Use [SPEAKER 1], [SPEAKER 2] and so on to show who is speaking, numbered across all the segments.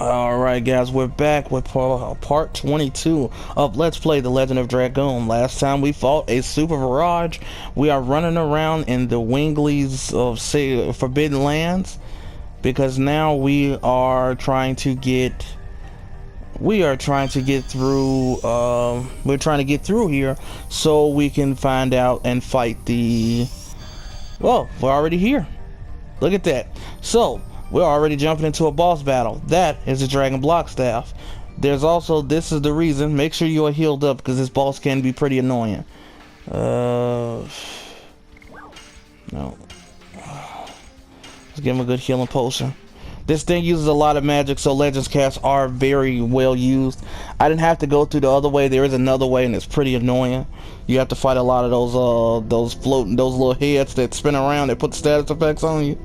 [SPEAKER 1] Alright guys, we're back with part 22 of Let's Play The Legend of Dragoon. Last time we fought a super barrage. We are running around in the Winglies of, say, Forbidden Lands, because now we are trying to get through, we're trying to get through here so we can find out and fight the, well, we're already here. Look at that. So we're already jumping into a boss battle. That is the Dragon Block Staff. There's also, this is the reason, make sure you are healed up because this boss can be pretty annoying. No. Let's give him a good healing potion. This thing uses a lot of magic, so Legends casts are very well used. I didn't have to go through the other way. There is another way, and it's pretty annoying. You have to fight a lot of those little heads that spin around that put status effects on you.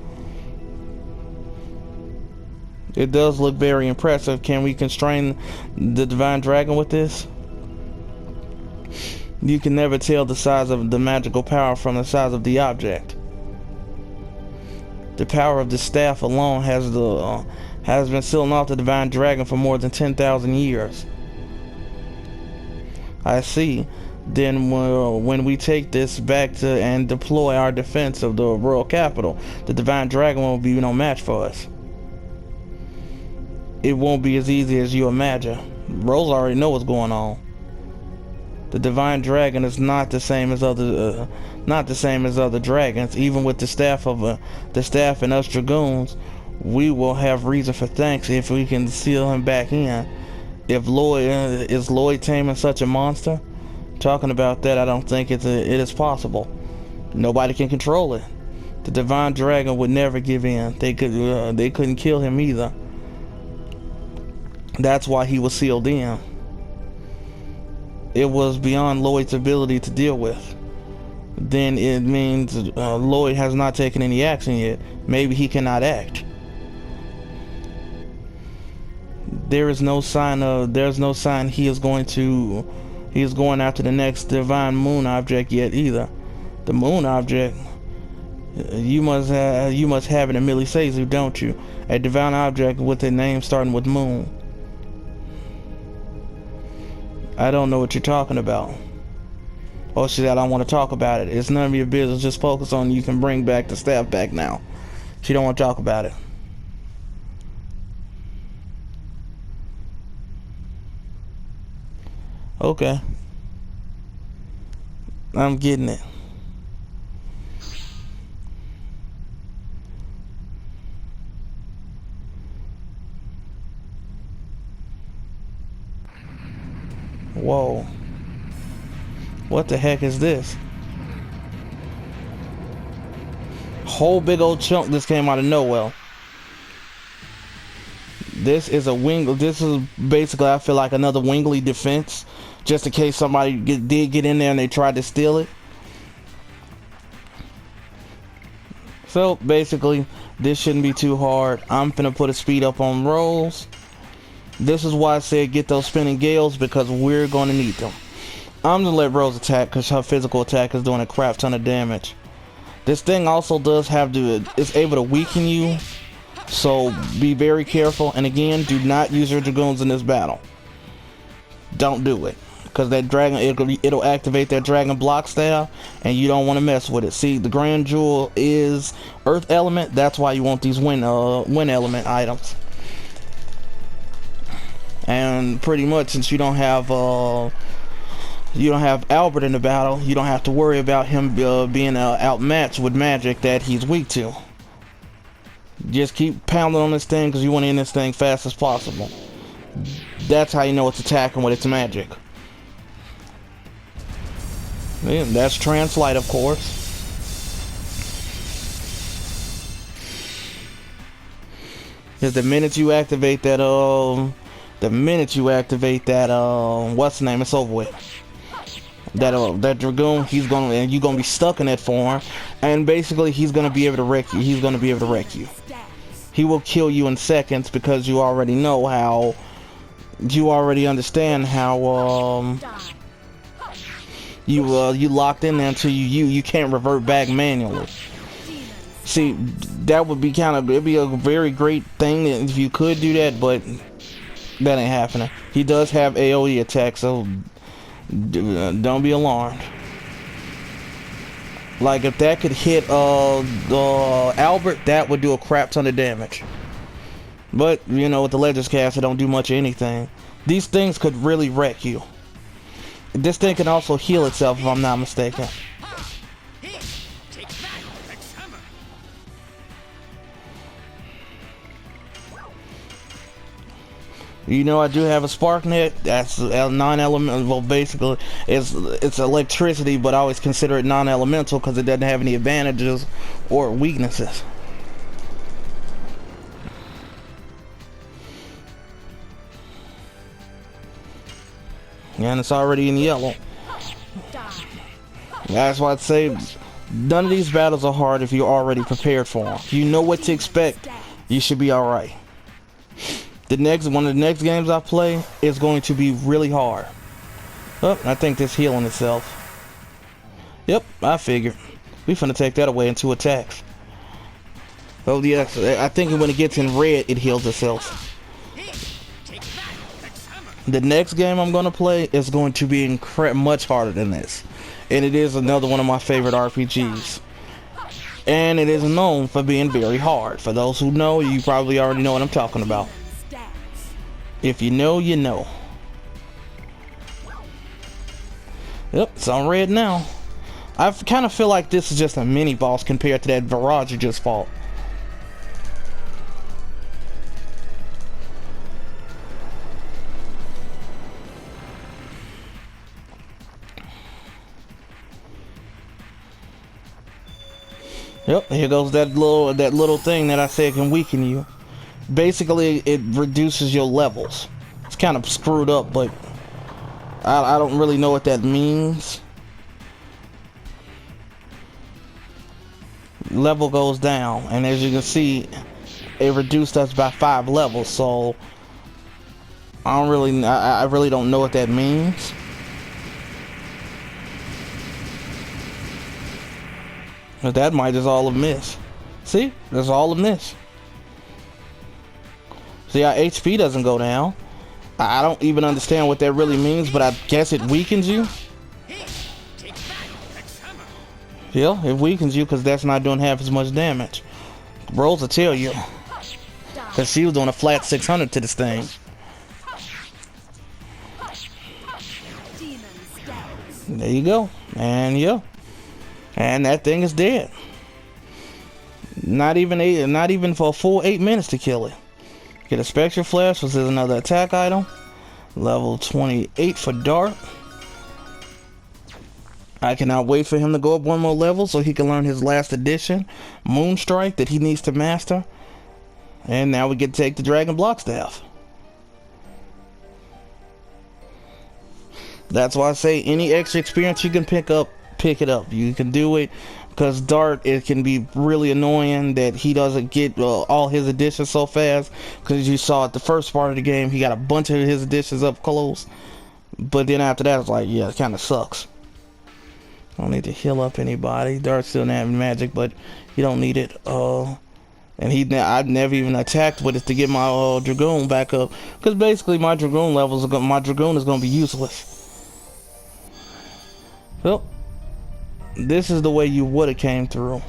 [SPEAKER 1] It does look very impressive. Can we constrain the Divine Dragon with this? You can never tell the size of the magical power from the size of the object. The power of the staff alone has been sealing off the Divine Dragon for more than 10,000 years. I see. Then when we take this back to and deploy our defense of the royal capital, the Divine Dragon won't be no match for us. It won't be as easy as you imagine. Rose already know what's going on. The Divine Dragon is not the same as other dragons. Even with the staff and us dragoons, we will have reason for thanks if we can seal him back in. If is Lloyd taming such a monster? Talking about that, I don't think it is possible. Nobody can control it. The Divine Dragon would never give in. They couldn't kill him either. That's why he was sealed in. It was beyond Lloyd's ability to deal with. Then it means Lloyd has not taken any action yet. Maybe he cannot act. There's no sign he is going after the next divine moon object yet either. The moon object, you must have it in Millie Seizu, don't you? A divine object with a name starting with moon. I don't know what you're talking about. Oh, she said I don't want to talk about it. It's none of your business. Just focus on you can bring back the staff back now. She don't want to talk about it. Okay. I'm getting it. Whoa. What the heck is this? Whole big old chunk just came out of nowhere. This is basically, I feel like, another Wingly defense, just in case somebody did get in there and they tried to steal it. So basically, this shouldn't be too hard. I'm finna put a speed up on rolls. This is why I said get those spinning gales, because we're gonna need them. I'm gonna let Rose attack because her physical attack is doing a crap ton of damage. This thing also does it's able to weaken you, so be very careful. And again, do not use your dragoons in this battle. Don't do it, because that dragon, it'll activate that Dragon Block Staff, and you don't want to mess with it. See, the Grand Jewel is Earth Element. That's why you want these Wind Element items. And pretty much, since you don't have Albert in the battle, you don't have to worry about him being outmatched with magic that he's weak to. Just keep pounding on this thing because you want to end this thing fast as possible. That's how you know it's attacking with its magic. And that's Translight, of course. Because the minute you activate that what's the name, it's over with. That dragoon, you're gonna be stuck in that form, and basically he's gonna be able to wreck you. He will kill you in seconds because you already understand how you locked in there until you can't revert back manually. See, that would be it'd be a very great thing if you could do that, but that ain't happening. He does have AoE attack, so don't be alarmed. Like, if that could hit Albert, that would do a crap ton of damage. But, you know, with the Legends cast, it don't do much of anything. These things could really wreck you. This thing can also heal itself, if I'm not mistaken. You know, I do have a spark net. That's non-elemental. Well, basically, it's electricity, but I always consider it non-elemental because it doesn't have any advantages or weaknesses. And it's already in yellow. That's why I'd say none of these battles are hard if you're already prepared for them. If you know what to expect, you should be alright. One of the next games I play is going to be really hard. Oh, I think this healing itself. Yep, I figured. We finna take that away in 2 attacks. Oh yes, I think when it gets in red, it heals itself. The next game I'm gonna play is going to be much harder than this. And it is another one of my favorite RPGs. And it is known for being very hard. For those who know, you probably already know what I'm talking about. If you know, you know. Yep, it's on red now. I kind of feel like this is just a mini boss compared to that barrage you just fought. Yep, here goes that little thing that I said can weaken you. Basically, it reduces your levels. It's kind of screwed up, but I don't really know what that means. Level goes down, and as you can see, it reduced us by 5 levels. So I really don't know what that means. But that might just all a miss. See, that's all a miss. See, our HP doesn't go down. I don't even understand what that really means, but I guess it weakens you. Yeah, it weakens you because that's not doing half as much damage. Rolls will tell you. Because she was doing a flat 600 to this thing. There you go. And yeah. And that thing is dead. Not even for a full 8 minutes to kill it. Get a Spectre Flash, which is another attack item. Level 28 for Dart. I cannot wait for him to go up 1 more level so he can learn his last edition, Moonstrike, that he needs to master. And now we get to take the Dragon Block Staff. That's why I say any extra experience you can pick it up. You can do it. Because Dart, it can be really annoying that he doesn't get all his additions so fast. Because you saw at the first part of the game, he got a bunch of his additions up close. But then after that, it's like, yeah, it kind of sucks. I don't need to heal up anybody. Dart still not having magic, but you don't need it. And I've never even attacked with it to get my Dragoon back up. Because basically my Dragoon my Dragoon is going to be useless. Well, this is the way you would have came through.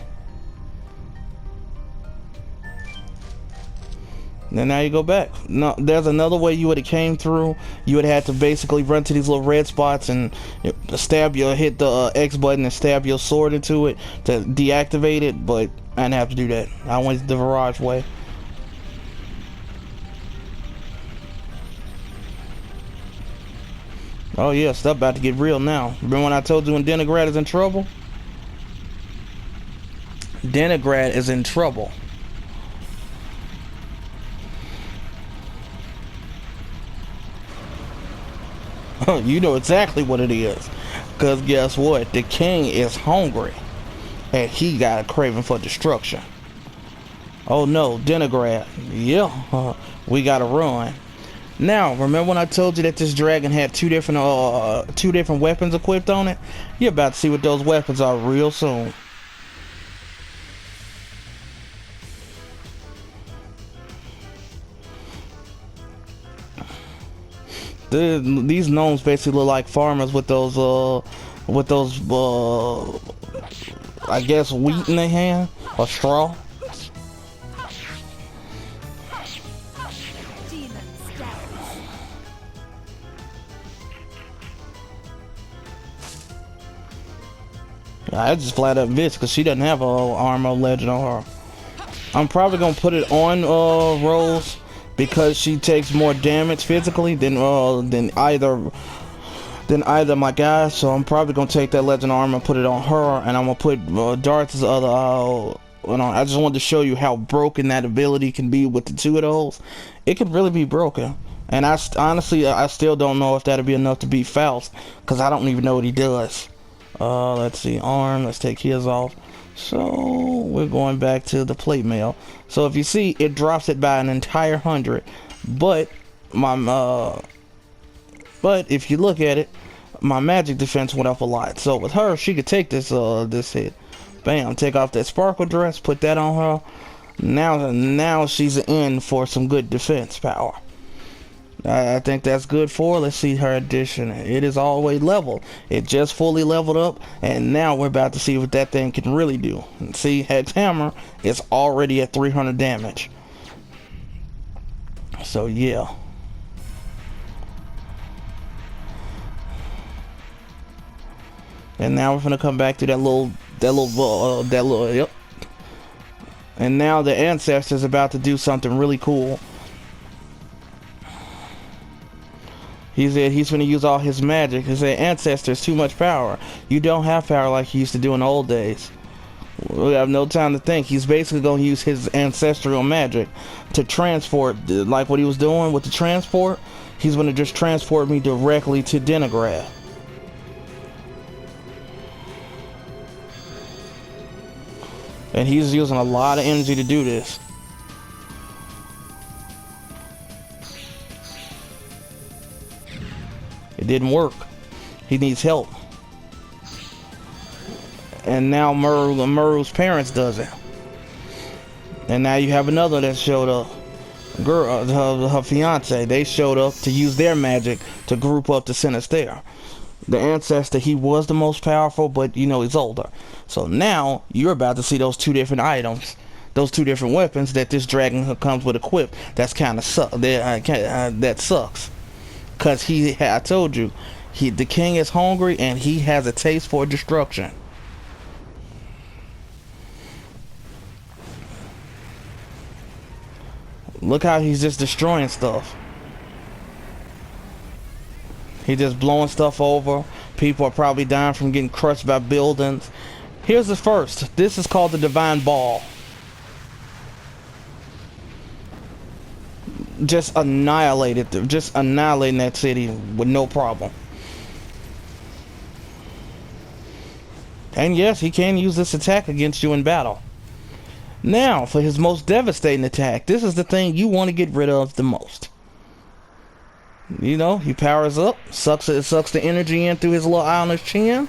[SPEAKER 1] And now you go back. No, there's another way you would have came through. You would have had to basically run to these little red spots and hit the X button and stab your sword into it to deactivate it, but I didn't have to do that. I went the Virage way. Oh yeah, stuff about to get real now. Remember when I told you when Denigrad is in trouble? Denigrad is in trouble. You know exactly what it is. Because guess what? The king is hungry. And he got a craving for destruction. Oh no, Denigrad. Yeah, we gotta run. Now, remember when I told you that this dragon had two different weapons equipped on it? You're about to see what those weapons are real soon. These gnomes basically look like farmers with those I guess wheat in their hand or straw. I just flat up bitch because she doesn't have a armor legend on her. I'm probably gonna put it on Rose because she takes more damage physically than either my guy. So I'm probably gonna take that legend armor and put it on her, and I'm gonna put Darth's other on. I just wanted to show you how broken that ability can be with the two of those. It could really be broken, and honestly I still don't know if that'll be enough to beat Faust because I don't even know what he does. Let's see, arm, let's take his off. So we're going back to the plate mail. So if you see, it drops it by an entire 100, but if you look at it, my magic defense went up a lot. So with her, she could take this hit. Bam, take off that sparkle dress, put that on her. Now she's in for some good defense power. I think that's good for her. Let's see her addition. It is all the way leveled. It just fully leveled up, and now we're about to see what that thing can really do. And see, Hex Hammer is already at 300 damage. So yeah. And now we're gonna come back to that little, yep. And now the Ancestor's about to do something really cool. He said he's going to use all his magic. He said, Ancestor's too much power. You don't have power like he used to do in the old days. We have no time to think. He's basically going to use his ancestral magic to transport, like what he was doing with the transport. He's going to just transport me directly to Denigrad. And he's using a lot of energy to do this. It didn't work. He needs help. And now Muru's parents does it. And now you have another that showed up. Girl, her fiance, they showed up to use their magic to group up to Sinister. The Ancestor, he was the most powerful, but you know he's older. So now you're about to see those two different items, those two different weapons that this dragon comes with equipped. That's kind of that sucks. Cause I told you, the king is hungry and he has a taste for destruction. Look how he's just destroying stuff. He's just blowing stuff over. People are probably dying from getting crushed by buildings. Here's the first. This is called the Divine Ball. Just annihilating that city with no problem. And yes, he can use this attack against you in battle. Now, for his most devastating attack, this is the thing you want to get rid of the most. You know, he powers up, sucks the energy in through his little eye on his chin.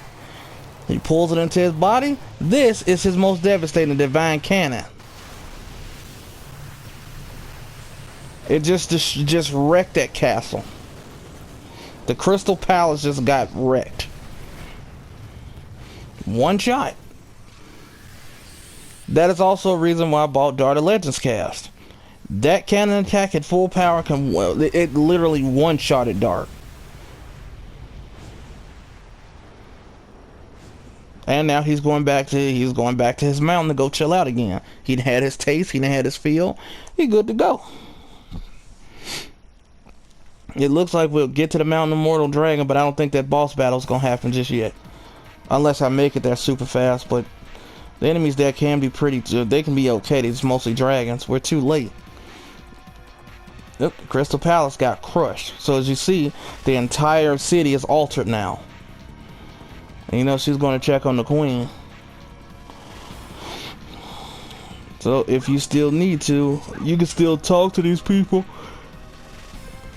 [SPEAKER 1] He pulls it into his body. This is his most devastating Divine Cannon. It just wrecked that castle. The Crystal Palace just got wrecked. One shot. That is also a reason why I bought Dart of Legends cast. That cannon attack at full power it literally one-shotted Dart. And now he's going back to his mountain to go chill out again. He'd had his taste, he'd had his feel. He's good to go. It looks like we'll get to the Mountain of Mortal Dragon, but I don't think that boss battle's gonna happen just yet. Unless I make it there super fast, but the enemies there can be they can be okay. It's mostly dragons. We're too late. Yep, Crystal Palace got crushed. So as you see, the entire city is altered now. And you know she's going to check on the queen. So if you still need to, you can still talk to these people.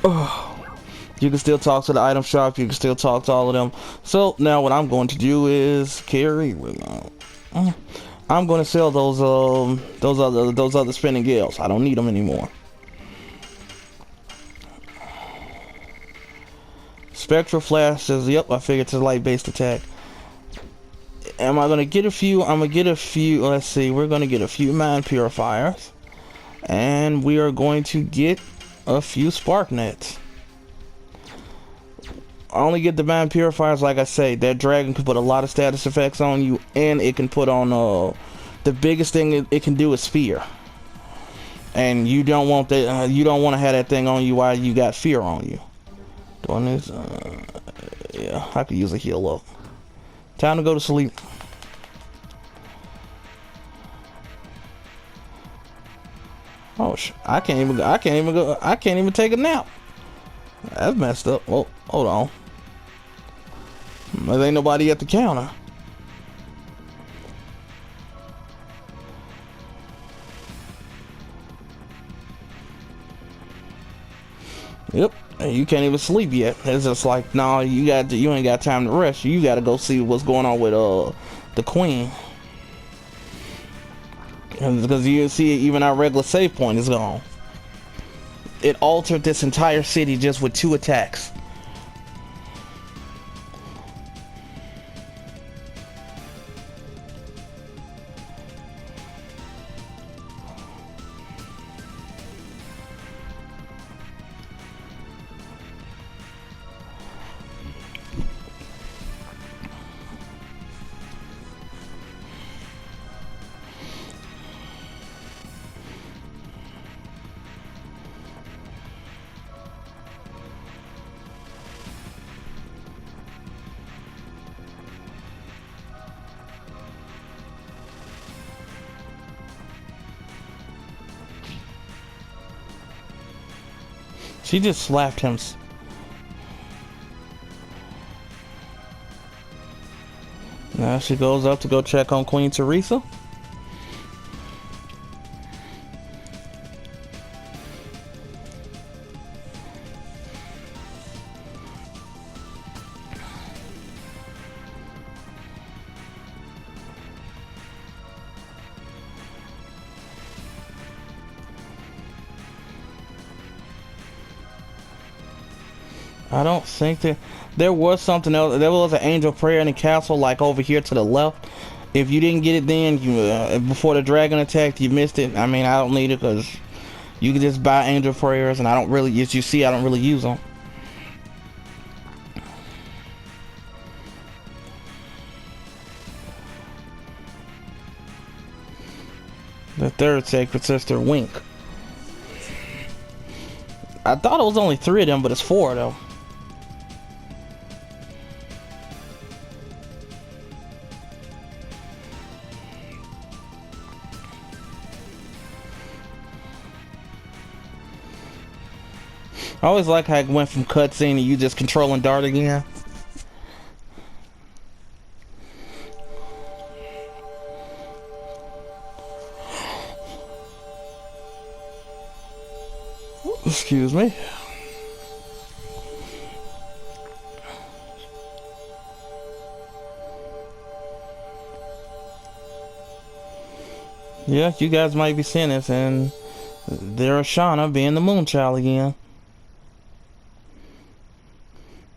[SPEAKER 1] You can still talk to the item shop. You can still talk to all of them. So now what I'm going to do is I'm going to sell those other spinning gales. I don't need them anymore. Spectral flashes. Yep, I figured it's a light-based attack. Am I gonna get a few? I'm gonna get a few. Let's see. We're gonna get a few mind purifiers, and we are going to get a few spark nets. I only get the mind purifiers, like I say. That dragon can put a lot of status effects on you, and it can put on the biggest thing it can do is fear. And you don't want that. You don't want to have that thing on you while you got fear on you. Doing this. Yeah, I could use a heal up. Time to go to sleep. Oh, I can't even take a nap. That's messed up. Oh, hold on. There ain't nobody at the counter. Yep, and you can't even sleep yet. It's just like, no, you ain't got time to rest. You got to go see what's going on with the queen. Because you see, even our regular save point is gone. It altered this entire city just with 2 attacks. She just slapped him. Now she goes up to go check on Queen Teresa. I don't think that there was something else. There was an angel prayer in the castle, like over here to the left. If you didn't get it then, you before the dragon attacked, you missed it. I mean, I don't need it because you can just buy angel prayers, and I don't really, as you see, I don't really use them. The third sacred sister, Wink. I thought it was only 3 of them, but it's 4 though. I always like how it went from cutscene to you just controlling Dart again. Excuse me. Yeah, you guys might be seeing this, and there's Shauna being the Moonchild again.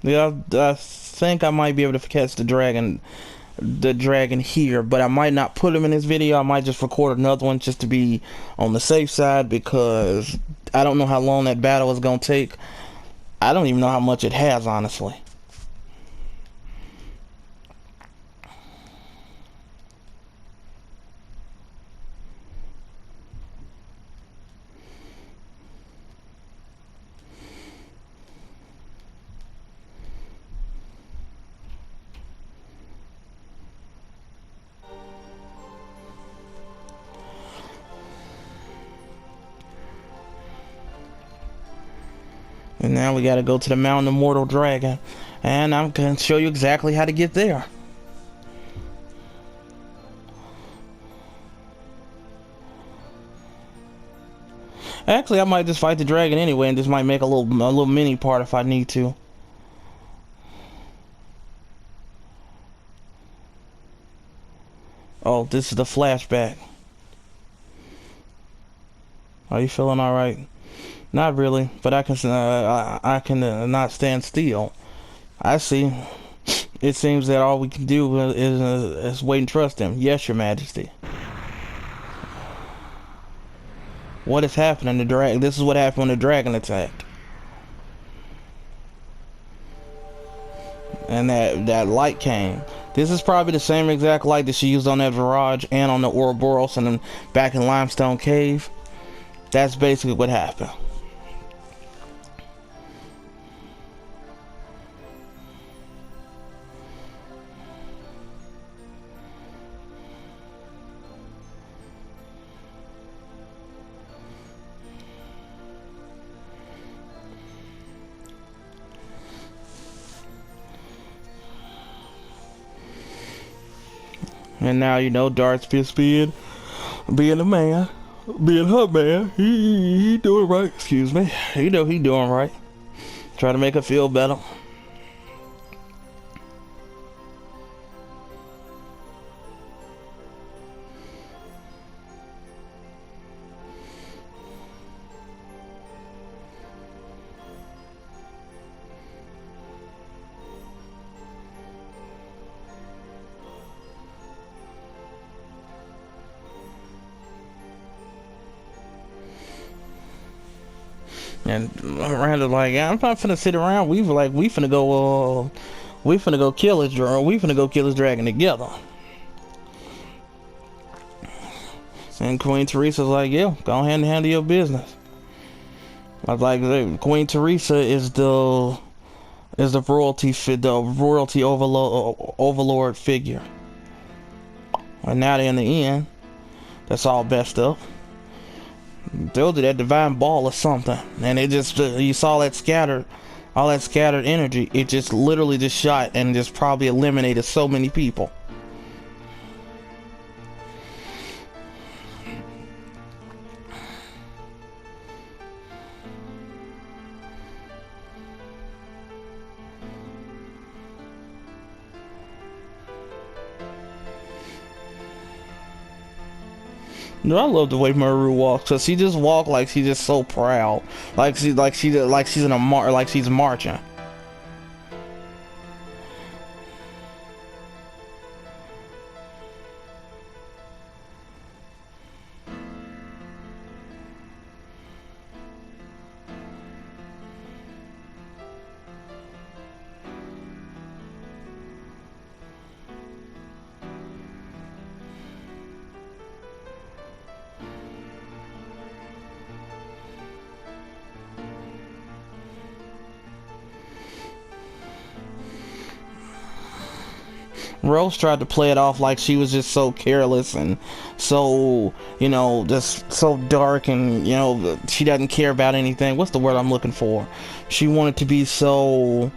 [SPEAKER 1] Yeah, I think I might be able to catch the dragon here, but I might not put him in this video. I might just record another one just to be on the safe side, because I don't know how long that battle is gonna take. I don't even know how much it has, honestly. And now we gotta go to the Mountain of Mortal Dragon, and I'm gonna show you exactly how to get there. Actually, I might just fight the dragon anyway, and this might make a little mini part if I need to. Oh, this is the flashback. Are you feeling all right? Not really, but I can not stand still. I see. It seems that all we can do is wait and trust him. Yes, Your Majesty. What is happening? The dragon. This is what happened when the dragon attacked. And that light came. This is probably the same exact light that she used on that Virage and on the Ouroboros and then back in Limestone Cave. That's basically what happened. And now you know Dart's just being a man, being her man. He doing right. Excuse me. You know he doing right. Try to make her feel better. And Miranda like, I'm not finna sit around. We finna go kill his dragon. We finna go kill his dragon together. And Queen Teresa's like, yeah, go ahead and handle your business. I was like, Queen Teresa is the royalty overlord figure. And now they're in the end. That's all best up. They'll do that divine ball or something, and it just you saw all that scattered energy. It just literally just shot and just probably eliminated so many people. No, I love the way Maru walks, cause she just walk like she's just so proud, like she's in a like she's marching. Rose tried to play it off like she was just so careless and so, you know, just so dark and, you know, she doesn't care about anything. What's the word I'm looking for? She wanted to be so...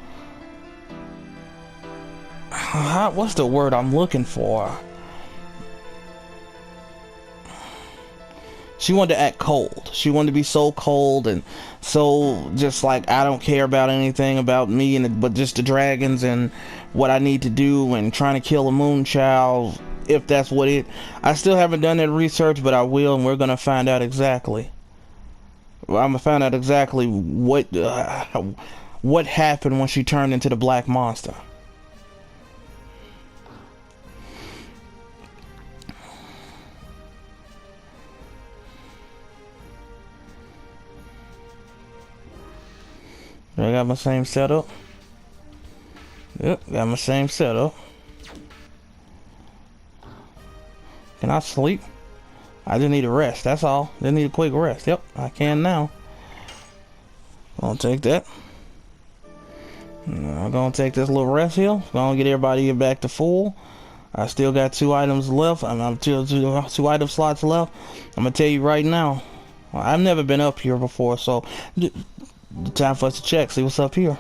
[SPEAKER 1] What's the word I'm looking for? She wanted to act cold. She wanted to be so cold and so just like, I don't care about anything about me but just the dragons and what I need to do and trying to kill a moon child, if that's what it... I still haven't done that research, but I will, and we're gonna find out exactly. I'm gonna find out exactly what happened when she turned into the black monster. I got my same setup. Yep, got my same setup. Can I sleep? I just need a rest, that's all. Just need a quick rest. Yep, I can now. Gonna take that. I'm gonna take this little rest here. Gonna get everybody back to full. I still got 2 items left. I'm two item slots left. I'm gonna tell you right now. I've never been up here before, so time for us to check, see what's up here.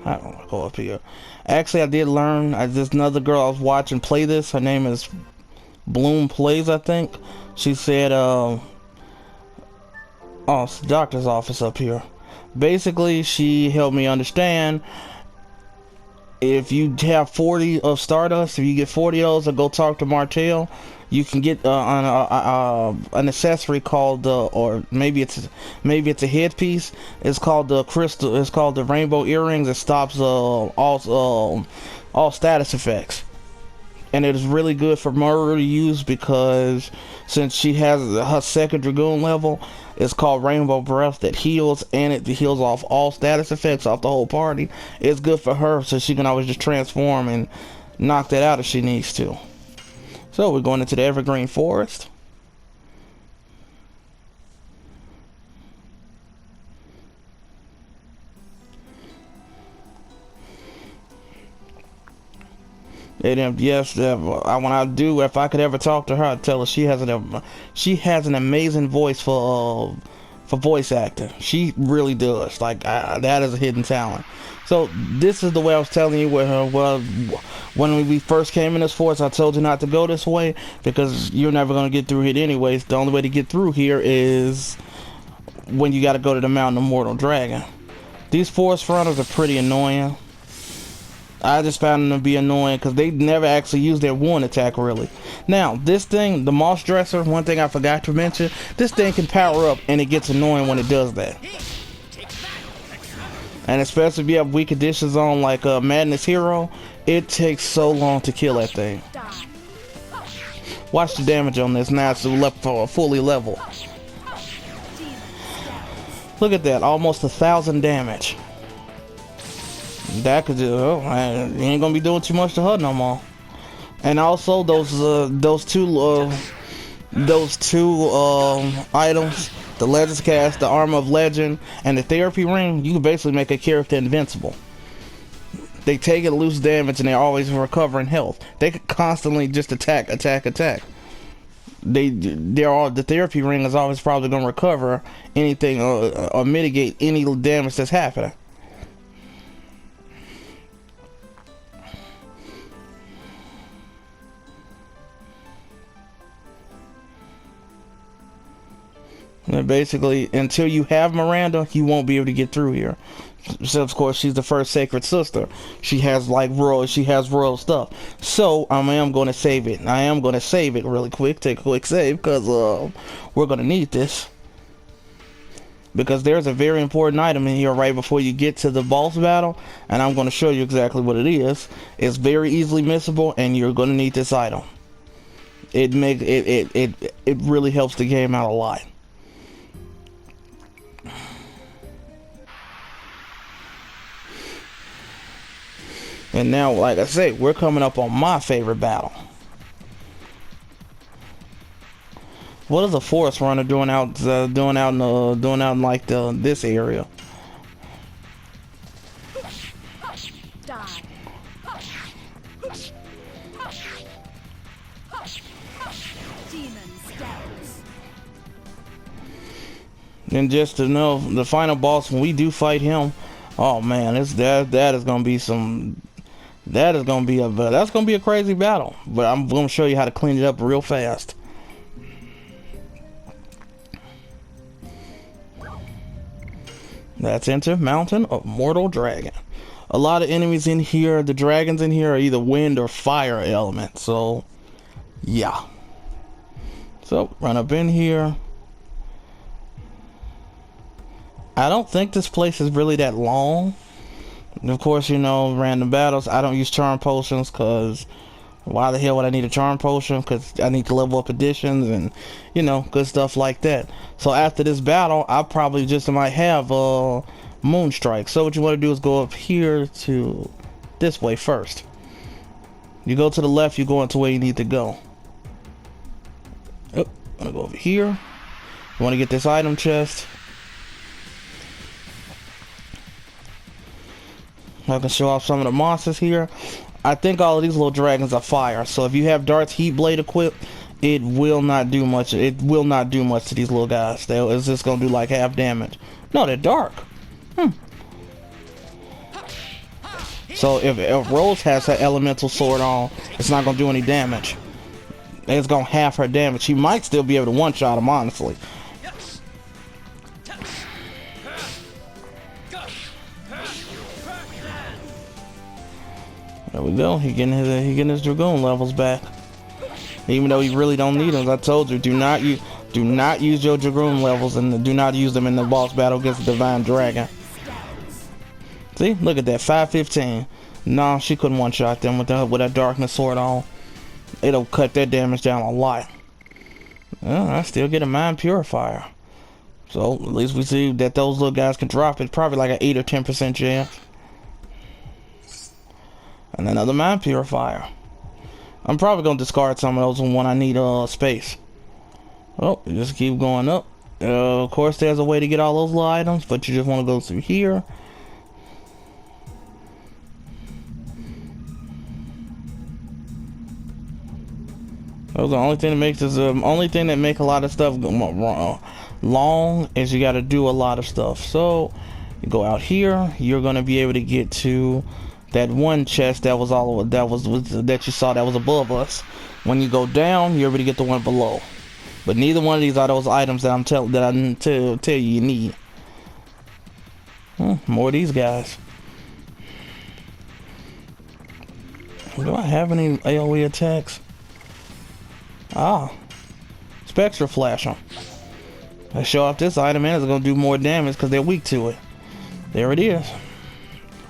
[SPEAKER 1] I don't want to go up here. Actually, I did learn. There's another girl I was watching play this. Her name is Bloom Plays, I think. She said, oh, it's the doctor's office up here. Basically, she helped me understand If you have 40 of Stardust, if you get 40 of those, go talk to Martell. You can get an accessory called or maybe it's a headpiece. It's called the crystal. It's called the rainbow earrings. It stops all status effects, and it is really good for Murder to use because since she has her second Dragoon level, it's called Rainbow Breath that heals, and it heals off all status effects off the whole party. It's good for her so she can always just transform and knock that out if she needs to. So we're going into the Evergreen Forest. And yes, when I do, if I could ever talk to her, I'd tell her she has an amazing voice for voice acting. She really does. Like that is a hidden talent. So this is the way I was telling you with her. Well, when we first came in this forest, I told you not to go this way because you're never gonna get through it anyways. The only way to get through here is when you got to go to the Mountain of Mortal Dragon. These forest runners are pretty annoying. I just found them to be annoying because they never actually use their one attack really. Now, this thing, the Moss Dresser, one thing I forgot to mention, this thing can power up and it gets annoying when it does that. And especially if you have weak additions on like Madness Hero, it takes so long to kill that thing. Watch the damage on this. Now it's left for fully level. Look at that, almost 1,000 damage. That could just, oh man, you ain't gonna be doing too much to her no more. And also those two items, the Legends Cast, the Armor of Legend, and the Therapy Ring, you can basically make a character invincible. They take it loose damage and they're always recovering health. They could constantly just attack. The Therapy Ring is always probably gonna recover anything or mitigate any damage that's happening. And basically, until you have Miranda, you won't be able to get through here. So of course, she's the first Sacred Sister. She has like royal stuff. So I am going to save it. I am going to save it really quick. Take a quick save because we're going to need this. Because there's a very important item in here right before you get to the boss battle, and I'm going to show you exactly what it is. It's very easily missable, and you're going to need this item. It really helps the game out a lot. And now, like I say, we're coming up on my favorite battle. What is a forest runner doing out in like this area? And just to know, the final boss when we do fight him, oh man, that is gonna be some. That's gonna be a crazy battle, but I'm gonna show you how to clean it up real fast. That's enter Mountain of Mortal Dragon. A lot of enemies in here, the dragons in here are either wind or fire element, so yeah. So run up in here. I don't think this place is really that long. Of course, you know, random battles. I don't use charm potions because why the hell would I need a charm potion? Because I need to level up additions and, you know, good stuff like that. So after this battle, I probably just might have Moonstrike. So what you want to do is go up here to this way first. You go to the left, you go into where you need to go. Oh, I'm going to go over here. You want to get this item chest. I can show off some of the monsters here. I think all of these little dragons are fire. So if you have Dart's Heat Blade equipped, it will not do much. It will not do much to these little guys. It's just gonna do like half damage. No, they're dark. So if Rose has her elemental sword on, it's not gonna do any damage. It's gonna half her damage. She might still be able to one-shot him, honestly. There we go. He getting his Dragoon levels back. Even though he really don't need them. As I told you, do not use your Dragoon levels and do not use them in the boss battle against the Divine Dragon. See, look at that, 515. No, she couldn't one-shot them with that Darkness Sword on. It'll cut that damage down a lot. Well, I still get a Mind Purifier. So, at least we see that those little guys can drop it. Probably like an 8 or 10% chance. And another Mind Purifier. I'm probably going to discard some of those when I need space. Oh, just keep going up. Of course, there's a way to get all those little items, but you just want to go through here. That's the only thing that makes this only thing that make a lot of stuff long is you got to do a lot of stuff. So you go out here, you're gonna be able to get to that one chest that was that you saw that was above us. When you go down, you're able to get the one below. But neither one of these are those items that I tell you need. More of these guys. Do I have any AoE attacks? Ah, Spectra Flash them. I show off this item and it's gonna do more damage because they're weak to it. There it is.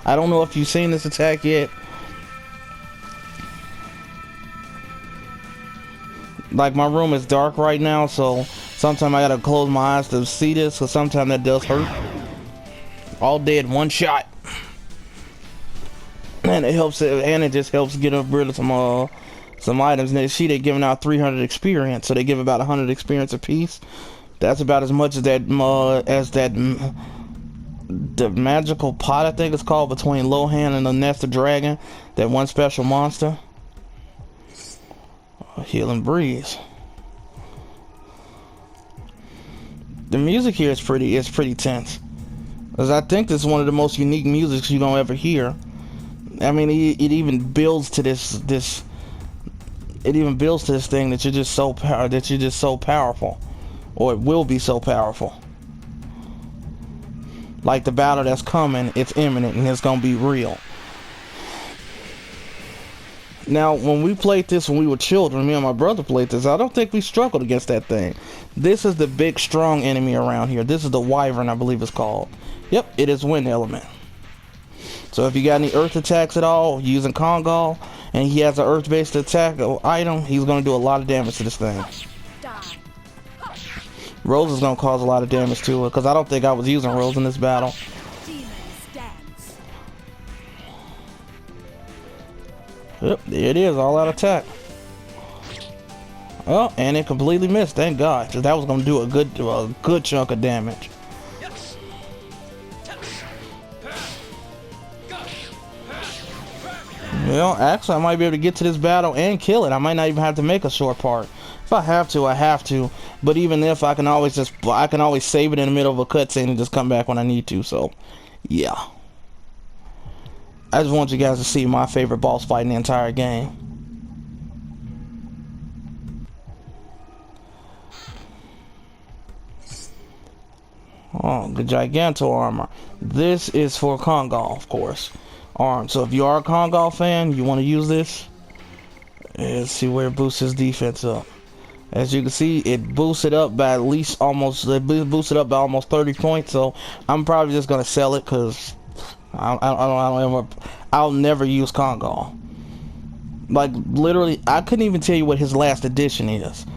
[SPEAKER 1] I don't know if you've seen this attack yet. Like, my room is dark right now, so sometimes I gotta close my eyes to see this, so sometimes that does hurt. All dead, one shot. And it helps, and it just helps get rid of some items. And they're giving out 300 experience, so they give about 100 experience apiece. That's about as much as that the magical pot, I think it's called, between Lohan and the Nest of Dragon. That one special monster. Healing Breeze. The music here is pretty tense, because I think this is one of the most unique musics you're gonna ever hear. I mean, it even builds to this thing that you're just so powerful, or it will be so powerful. Like the battle that's coming, it's imminent and it's gonna be real. Now, when we played this when we were children, me and my brother played this, I don't think we struggled against that thing. This is the big strong enemy around here. This is the Wyvern, I believe it's called. Yep, it is Wind Element. So if you got any earth attacks at all using Kongal, and he has an earth-based attack item, he's going to do a lot of damage to this thing. Rose is going to cause a lot of damage to it, because I don't think I was using Rose in this battle. Yep, there it is, all out attack. Oh, and it completely missed, thank God, because that was going to do a good chunk of damage. Well, actually, I might be able to get to this battle and kill it. I might not even have to make a short part. If I have to, I have to. But even if, I can always save it in the middle of a cutscene and just come back when I need to. So, yeah. I just want you guys to see my favorite boss fight in the entire game. Oh, the Giganto armor. This is for Kongal, of course. Arm. So if you are a Kongal fan, you want to use this. Let's see where it boosts his defense up. As you can see, it boosted up by at least almost 30 points. So I'm probably just gonna sell it because I'll never use Kongal. Like, literally, I couldn't even tell you what his last edition is.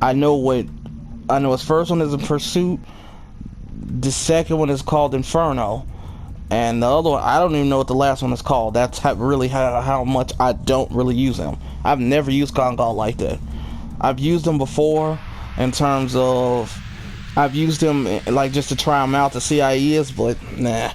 [SPEAKER 1] I know his first one is in Pursuit. The second one is called Inferno. And the other one, I don't even know what the last one is called. That's how much I don't really use him. I've never used Kongal like that. I've used him before in terms of, I've used him like just to try him out to see how he is, but nah.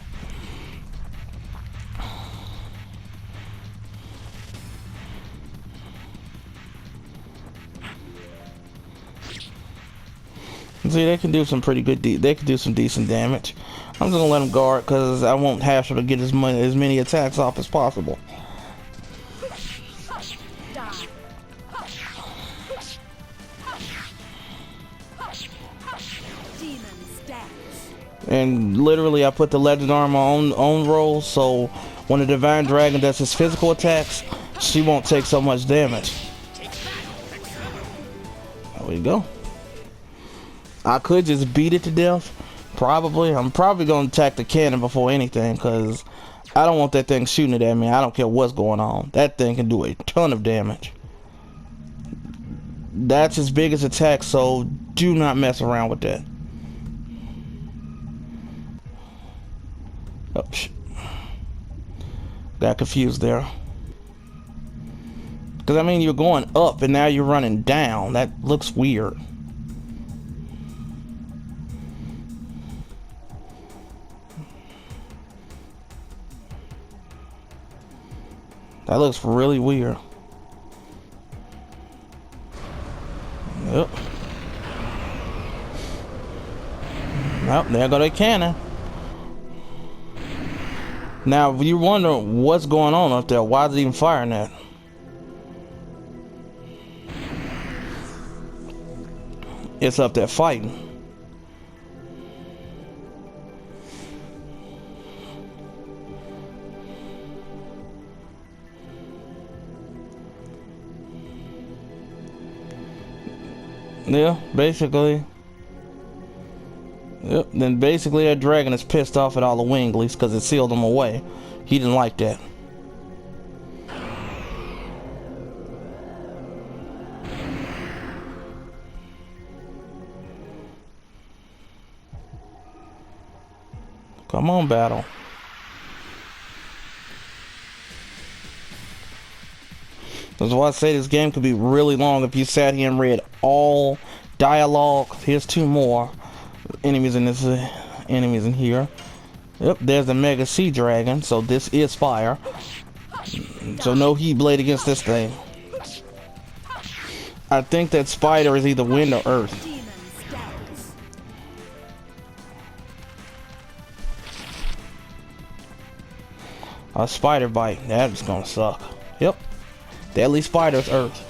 [SPEAKER 1] See, they can do some pretty good. They can do some decent damage. I'm just gonna let him guard because I won't have to get as many attacks off as possible. And literally, I put the legend armor on roll, so When the Divine Dragon does his physical attacks, she won't take so much damage. There we go. I could just beat it to death. Probably. I'm probably going to attack the cannon before anything, because I don't want that thing shooting it at me. I don't care what's going on. That thing can do a ton of damage. That's his biggest attack, so do not mess around with that. Oh, shit. Got confused there. Because, I mean, you're going up and now you're running down. That looks weird. That looks really weird. Yep. Well, there go the cannon. Now, you wonder what's going on up there. Why is it even firing that? It's up there fighting. Yeah, basically. Yep, then basically that dragon is pissed off at all the Winglies because it sealed them away. He didn't like that. Come on, battle. That's why I say this game could be really long if you sat here and read all dialogue. Here's two more enemies in this enemies in here. Yep, there's the Mega Sea Dragon, so this is fire. So no heat blade against this thing. I think that spider is either wind or earth. A spider bite, that's gonna suck. Yep. Deadly spider's earth.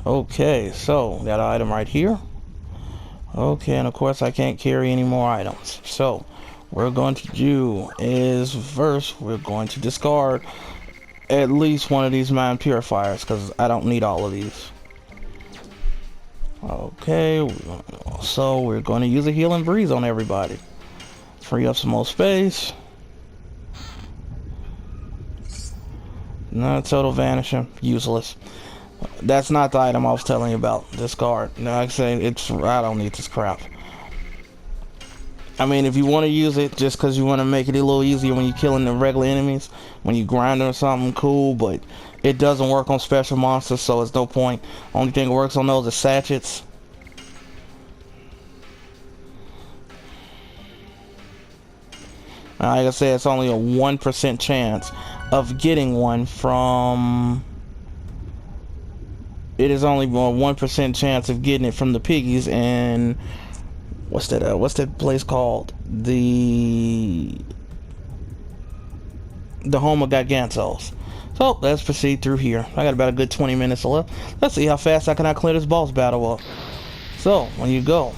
[SPEAKER 1] Okay, so got an item right here. Okay, and of course I can't carry any more items. So what we're going to do is first we're going to discard at least one of these mind purifiers because I don't need all of these. Okay, so we're going to use a healing breeze on everybody. Free up some more space. No, total vanishing, useless. That's not the item I was telling you about. Discard. No, like I say, I don't need this crap. I mean, if you want to use it just because you want to make it a little easier when you're killing the regular enemies, when you grind or something, cool, but it doesn't work on special monsters, so it's no point. Only thing that works on those is sachets. Like I said, it's only a 1% chance of getting one from... It is only a 1% chance of getting it from the piggies and what's that place called? The home of Gigantos. So let's proceed through here. I got about a good 20 minutes left. Let's see how fast I can clear this boss battle up. So when you go,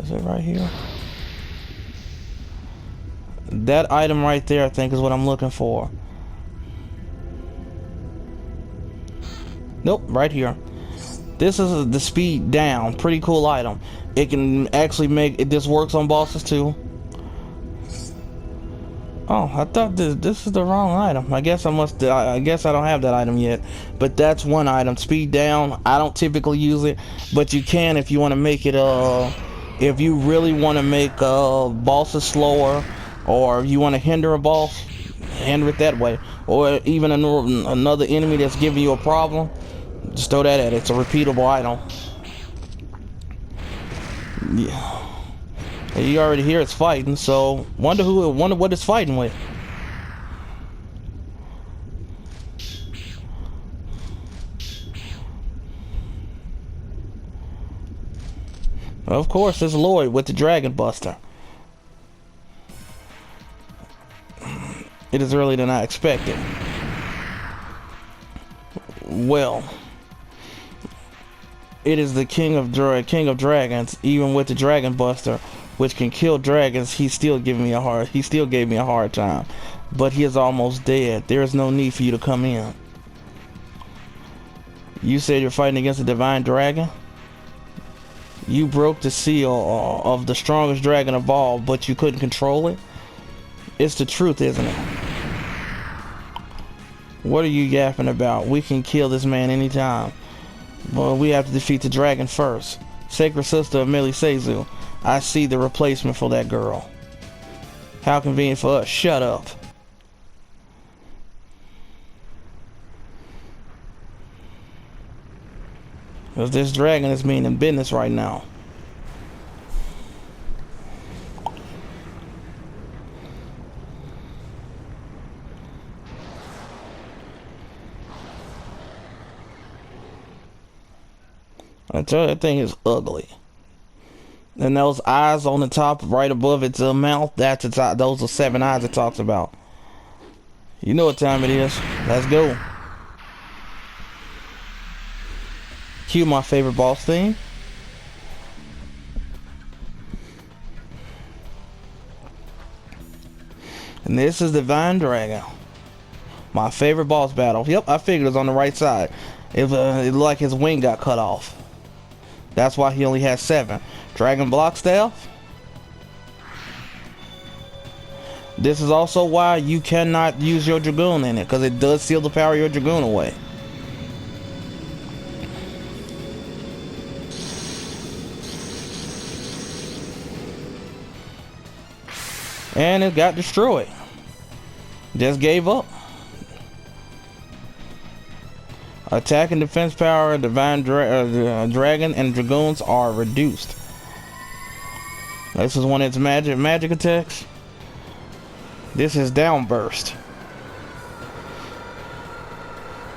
[SPEAKER 1] is it right here? That item right there, I think, is what I'm looking for. Nope, right here. This is the speed down. Pretty cool item. It can actually make it. This works on bosses too. Oh, I thought this is the wrong item. I guess I guess I don't have that item yet. But that's one item. Speed down. I don't typically use it, but you can if you want to make it. If you really want to make bosses slower, or you want to hinder a boss, hinder it that way. Or even another enemy that's giving you a problem. Just throw that at it. It's a repeatable item. Yeah. You already hear it's fighting, so wonder what it's fighting with. Of course, it's Lloyd with the Dragon Buster. It is earlier than I expected. Well, it is the King of Dragons. Even with the Dragon Buster, which can kill dragons, he still gave me a hard time. But he is almost dead. There is no need for you to come in. You said you're fighting against a divine dragon? You broke the seal of the strongest dragon of all, but you couldn't control it? It's the truth, isn't it? What are you yapping about? We can kill this man anytime. But we have to defeat the dragon first. Sacred Sister of Milisezu. I see the replacement for that girl. How convenient for us. Shut up. Because this dragon is meaning business right now. I tell you, that thing is ugly. And those eyes on the top, right above its mouth, that's its eye. Those are 7 eyes it talks about. You know what time it is. Let's go. Cue my favorite boss theme. And this is Divine Dragon. My favorite boss battle. Yep, I figured it was on the right side. It looked like his wing got cut off. That's why he only has 7. Dragon Block Staff. This is also why you cannot use your Dragoon in it, because it does seal the power of your Dragoon away. And it got destroyed. Just gave up. Attack and defense power of Divine Dragon and Dragoons are reduced. This is one of its magic attacks. This is Downburst.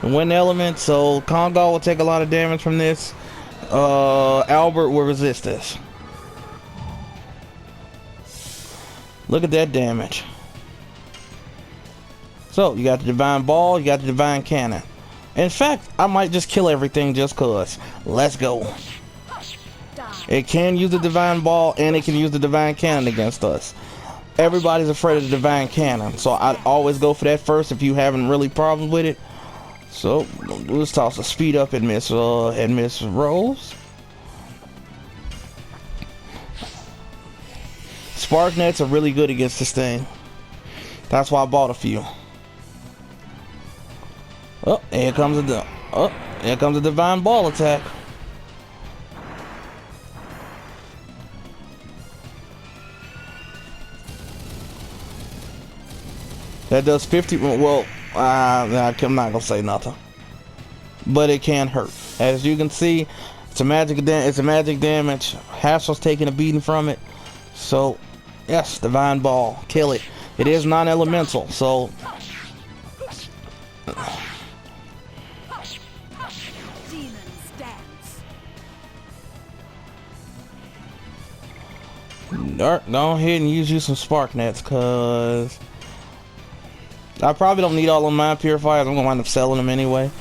[SPEAKER 1] Wind element, so Kongal will take a lot of damage from this. Albert will resist this. Look at that damage. So, you got the Divine Ball, you got the Divine Cannon. In fact, I might just kill everything just cause. Let's go. It can use the Divine Ball and it can use the Divine Cannon against us. Everybody's afraid of the Divine Cannon, so I'd always go for that first if you having really problems with it. So, let's toss a speed up and Miss Rose. Spark nets are really good against this thing. That's why I bought a few. Oh, here comes a Divine Ball attack. That does 50. Well, I'm not gonna say nothing, but it can hurt. As you can see, it's a magic damage. Hassel's taking a beating from it. So, yes, Divine Ball, kill it. It is non-elemental, so. Go ahead and use you some spark nets, cause I probably don't need all of my purifiers. I'm gonna wind up selling them anyway.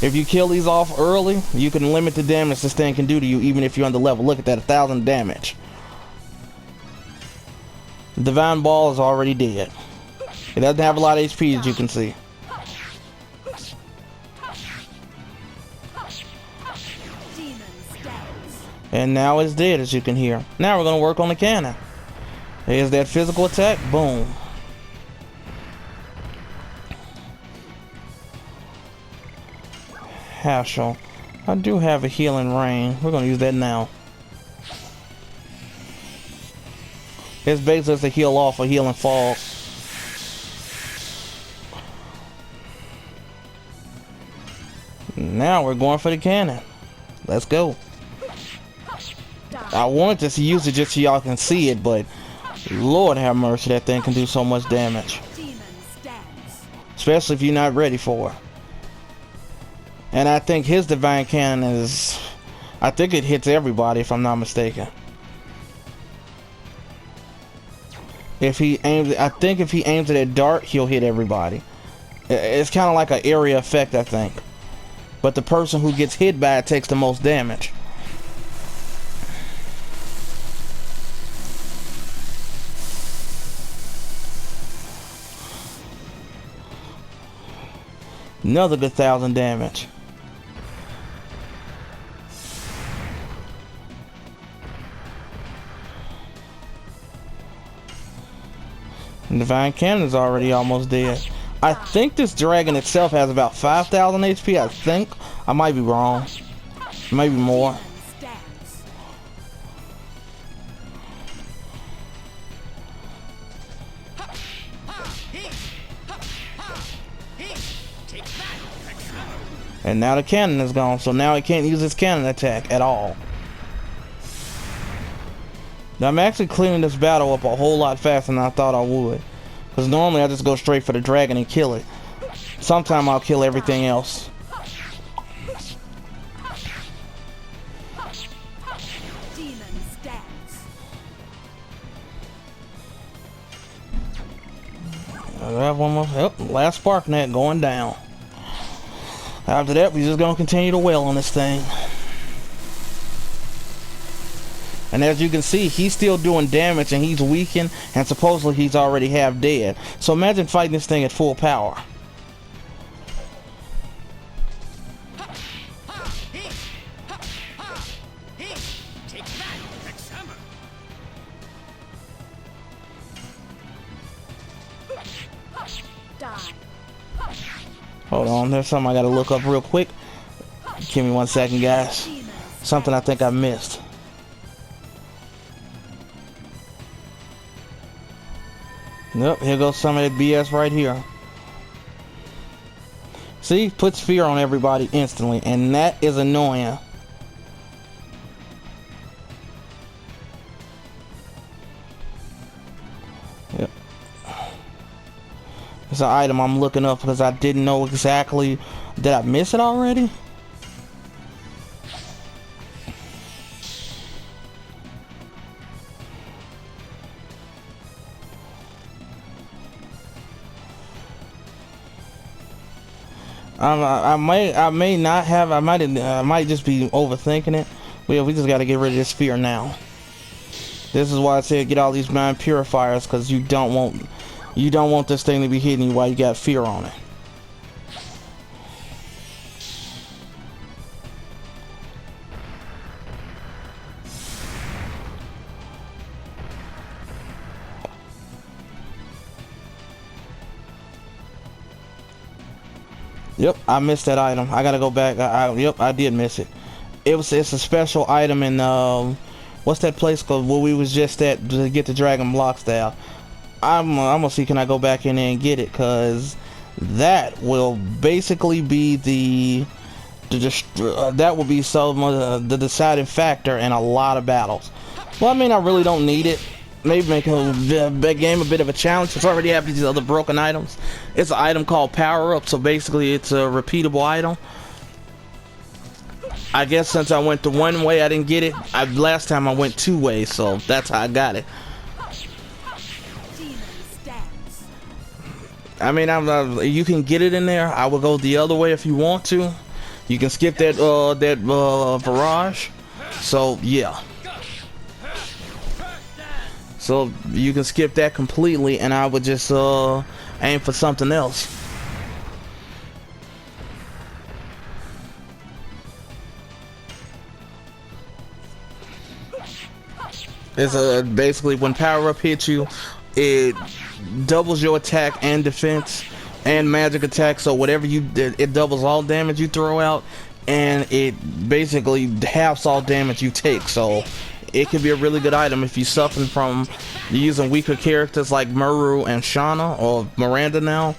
[SPEAKER 1] If you kill these off early, you can limit the damage this thing can do to you, even if you're under level. Look at that, 1,000 damage. Divine Ball is already dead. It doesn't have a lot of HP, as you can see. And now it's dead, as you can hear. Now we're gonna work on the cannon. Here's that physical attack. Boom. Haschel. I do have a healing rain. We're gonna use that now. It's basically to heal off a healing fog. Now we're going for the cannon. Let's go. I wanted to use it just so y'all can see it, but Lord have mercy, that thing can do so much damage. Especially if you're not ready for it. And I think his divine cannon is, I think it hits everybody if I'm not mistaken. If he aims, I think if he aims it at Dart, he'll hit everybody. It's kind of like an area effect, I think. But the person who gets hit by it takes the most damage. Another good 1,000 damage. Divine Cannon is already almost dead. I think this dragon itself has about 5,000 HP, I think. I might be wrong. Maybe more. And now the cannon is gone, so now he can't use his cannon attack at all. Now I'm actually cleaning this battle up a whole lot faster than I thought I would. Because normally I just go straight for the dragon and kill it. Sometime I'll kill everything else. I got one more. Yep, last spark net going down. After that, we're just gonna continue to wail on this thing. And as you can see, he's still doing damage and he's weakened, and supposedly he's already half dead. So imagine fighting this thing at full power. Hold on, there's something I gotta look up real quick. Give me 1 second, guys. Something I think I missed. Yep, here goes some of that BS right here. See, puts fear on everybody instantly, and that is annoying. Yep. It's an item I'm looking up because I didn't know exactly. Did I miss it already? I may not have. I might just be overthinking it. Well, we just got to get rid of this fear now. This is why I said get all these mind purifiers, because you don't want this thing to be hitting you while you got fear on it. Yep, I missed that item. I gotta go back. Yep, I did miss it. It's a special item in what's that place called where we was just at to get the dragon block style. I'm gonna see, can I go back in there and get it, cause that will basically be that will be some the deciding factor in a lot of battles. Well, I mean, I really don't need it. Maybe make a game a bit of a challenge. It's already have these other broken items. It's an item called Power Up, so basically it's a repeatable item. I guess since I went the one way, I didn't get it. Last time I went 2 ways, so that's how I got it. I mean, you can get it in there. I will go the other way if you want to. You can skip that barrage. So yeah. So you can skip that completely, and I would just aim for something else. It's basically when power up hits you, it doubles your attack and defense and magic attack. So whatever you did, it doubles all damage you throw out, and it basically halves all damage you take. So it could be a really good item if you're suffering from using weaker characters like Muru and Shauna or Miranda now.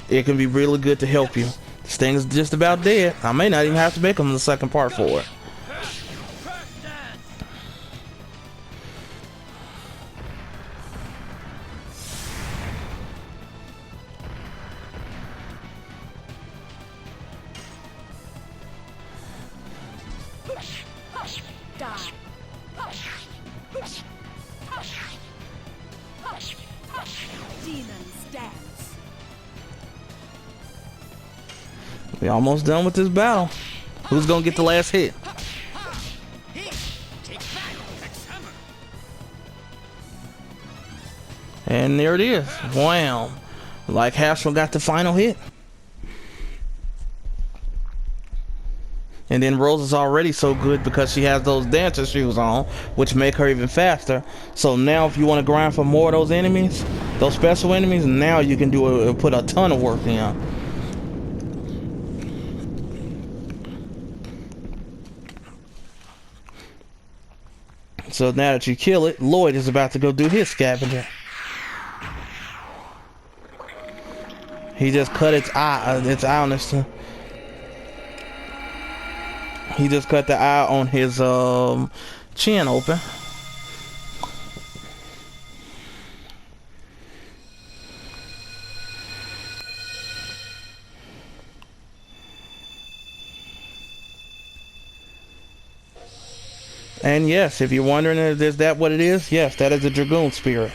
[SPEAKER 1] It can be really good to help you. This thing is just about dead. I may not even have to make them the second part for it. We almost done with this battle. Who's gonna get the last hit? And there it is. Wham! Like Haskell got the final hit. And then Rose is already so good because she has those dancer shoes on, which make her even faster. So now if you want to grind for more of those enemies, those special enemies, now you can put a ton of work in. So now that you kill it, Lloyd is about to go do his scavenger. He just cut its eye on this. He just cut the eye on his chin open. And yes, if you're wondering, is that what it is? Yes, that is a Dragoon spirit.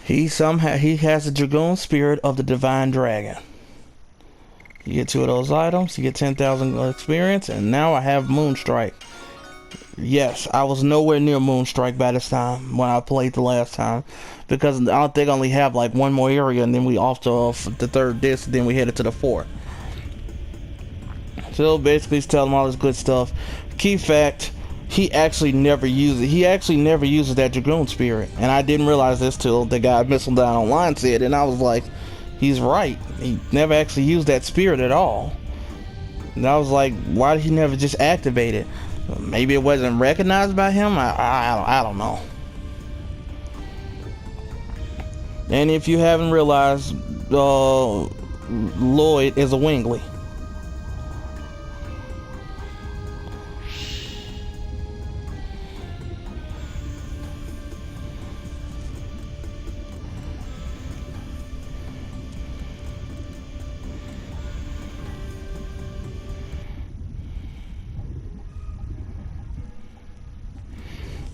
[SPEAKER 1] He has the Dragoon spirit of the Divine Dragon. You get 2 of those items, you get 10,000 experience, and now I have Moonstrike. Yes, I was nowhere near Moonstrike by this time when I played the last time, because I don't think I only have like one more area, and then we off to the 3rd disc, then we headed to the 4th. So basically, he's telling him all this good stuff. Key fact: he actually never uses it. He actually never uses that Dragoon spirit, and I didn't realize this till the guy Missile Down Online said, and I was like, he's right. He never actually used that spirit at all. And I was like, why did he never just activate it? Maybe it wasn't recognized by him. I don't know. And if you haven't realized, Lloyd is a Wingly.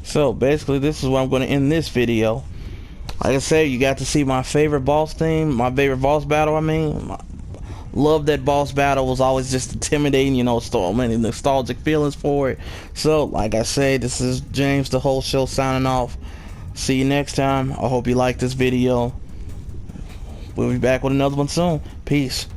[SPEAKER 1] So basically, this is where I'm going to end this video. Like I said, you got to see my favorite boss theme, my favorite boss battle. Love that boss battle. Was always just intimidating, you know, so many nostalgic feelings for it. So like I say, this is James, the whole show, signing off. See you next time. I hope you like this video. We'll be back with another one soon. Peace.